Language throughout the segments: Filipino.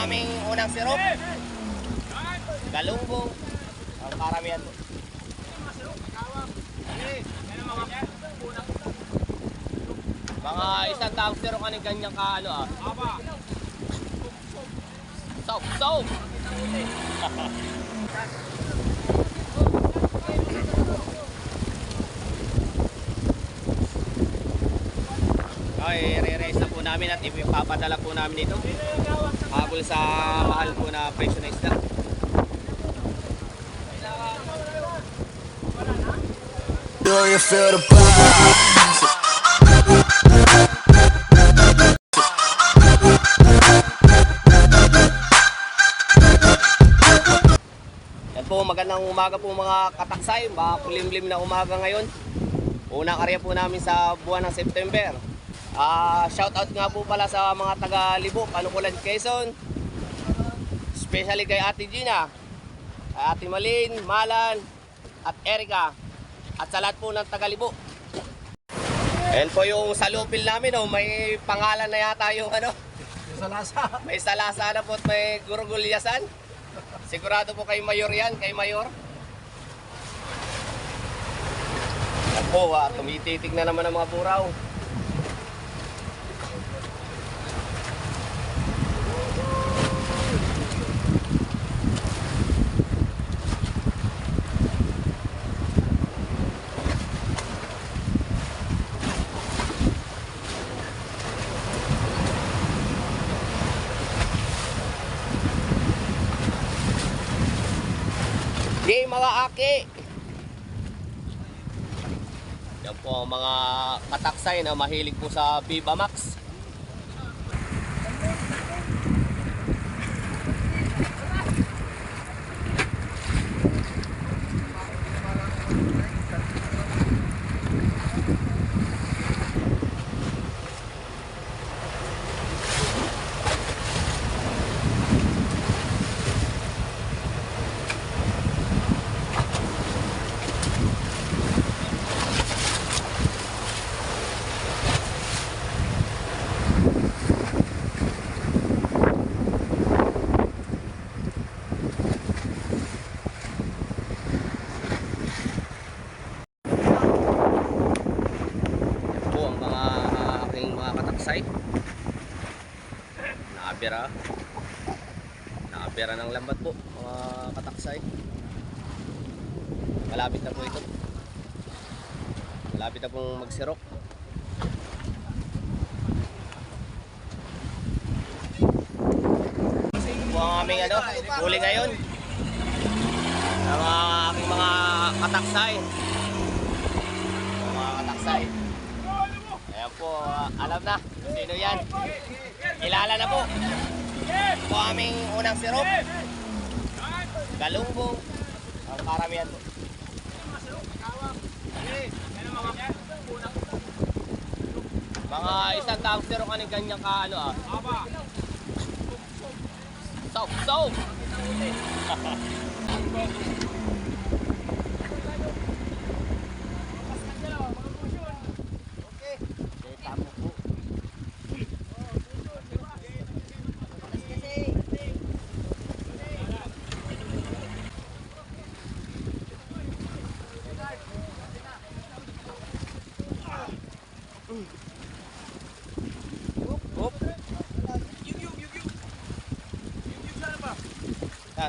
aming unang sirop. Galunggong. Ang karamihan po. Mga isang taong sirop kaning ganyan ka ano ah. Soap. Okay, re-raise na po namin at ipapadala po namin dito. Habol sa mahal po na presyo na isda. Do you feel the buzz? Yan po, magandang umaga po mga kataksay. Kulimlim na umaga ngayon. Unang karya po namin sa buwan ng September. Shout out nga po pala sa mga taga Libo, Panukulan, Quezon. Especially kay Ate Gina, Ate Malin, Malan, at Erica. At sa lahat po ng taga Libo. Ayan po yung salupil namin, oh. May pangalan na yata yung ano. Salasa. May salasa na po at may gurugulyasan. Sigurado po kay Mayor yan, kay Mayor. Yan po, tumititig na naman ang mga buraw. Hey mga aki! Yan po ang mga kataksay na mahilig po sa Viva Max. Nakapera ng lambat po mga kataksay. Malapit na po ito. Malapit na pong magsirok. Ito ang aming huli ngayon ng aking mga kataksay. Mga kataksay. Ayan po, alam na sino yan. Kilala na po. Ito aming unang sirop. Galunggong. Ang karamihan po. Mga isang taong sirop kaning ganyan ka ano ah. Soap.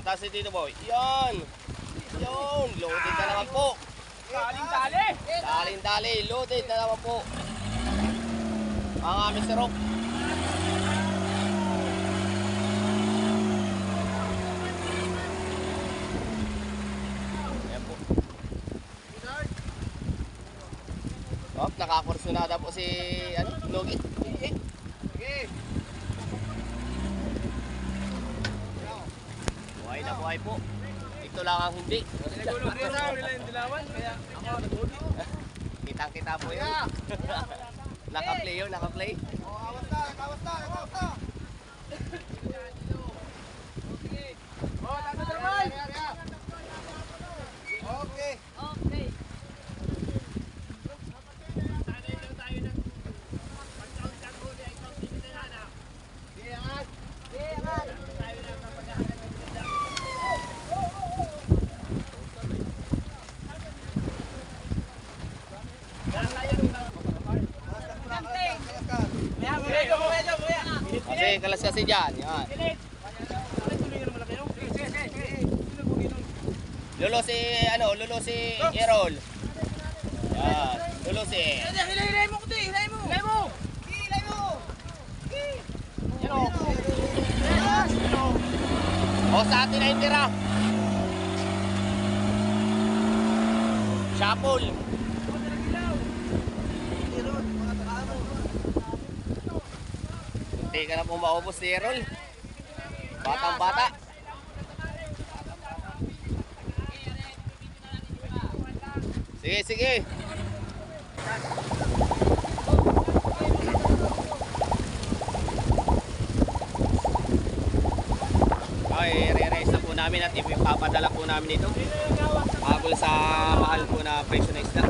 Taas dito boy. Yan. Loaded na naman po. Daling-dali. Loaded na naman po. Ang aming sirop. Ayan po. Nakakursunada po si Nogi. Buhay po. Ito lang ang hindi. Kitang-kita po yun. Naka-play yun, naka-play. Awas na. Okay. kalas kasi dyan. Yan. Lolo si, lolo si Errol. Yan. Lolo si. Hilay mo kundi, hilay mo. Hilay mo. Hilay mo. Yan o. O, sa atin na yung tira. Chapol. Hindi ka na po maubos si Errol. Batang bata. Sige, sige. Okay, re-raise na po namin at ipapadala po namin ito. Habol sa mahal po na presyo na isda.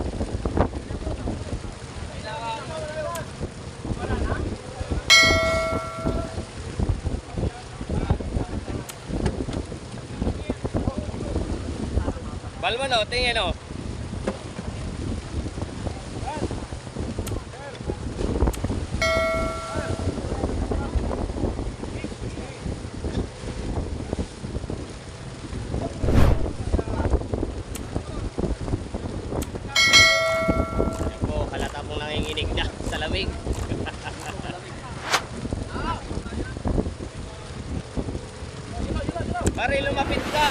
Balman o, tingin o. Nanginginig na sa lamig. Pare, lumapit ka.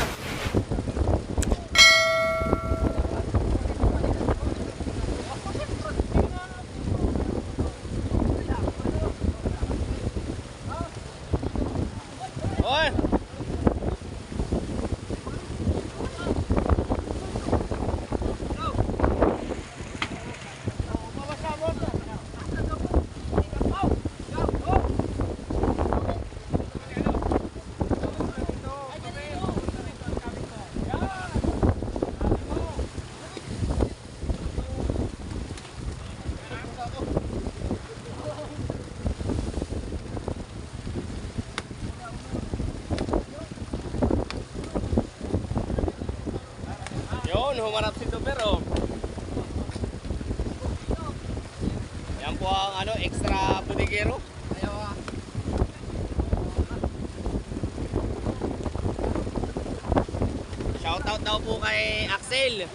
Oy. Yun, humarap si Tuber, oh. Yan po ang extra pudigero. Shoutout daw po kay Axel.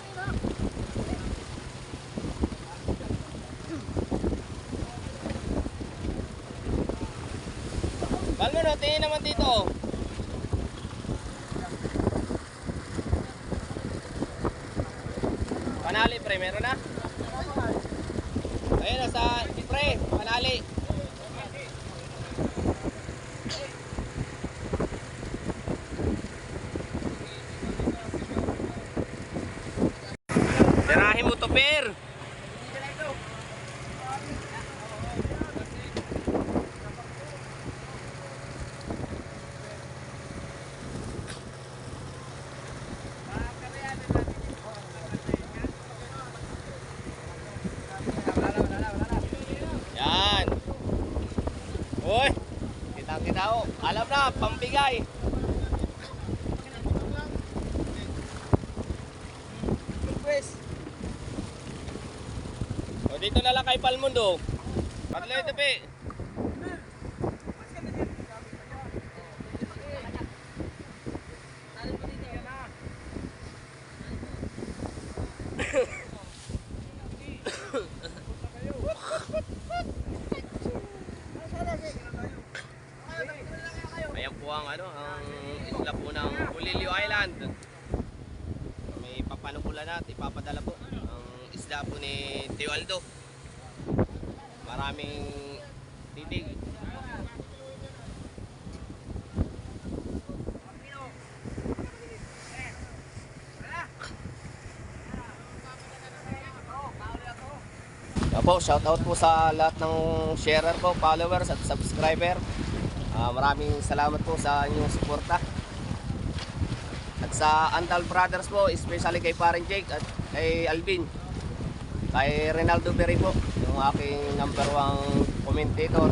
Balmo, no, tingin naman dito. Panali, pre, meron na? Ayun, nasa pre, panali. Tirahin mo to, per. Yan. Uy, kitang-kita ko. Alam na, pambigay. O, dito na lang kay Palmundo. Patloy ito, pe. Ayan po ang ang isla po ng Bulilio Island. May papanukulan at ipapadala po ang isla po ni Tio Aldo. Maraming titig. Po, shoutout po sa lahat ng sharer po, followers at subscriber. Maraming salamat po sa inyong suporta. At sa Antal Brothers po, especially kay Parang Jake at kay Alvin. Kay Rinaldo Berry po, yung aking #1 commentator.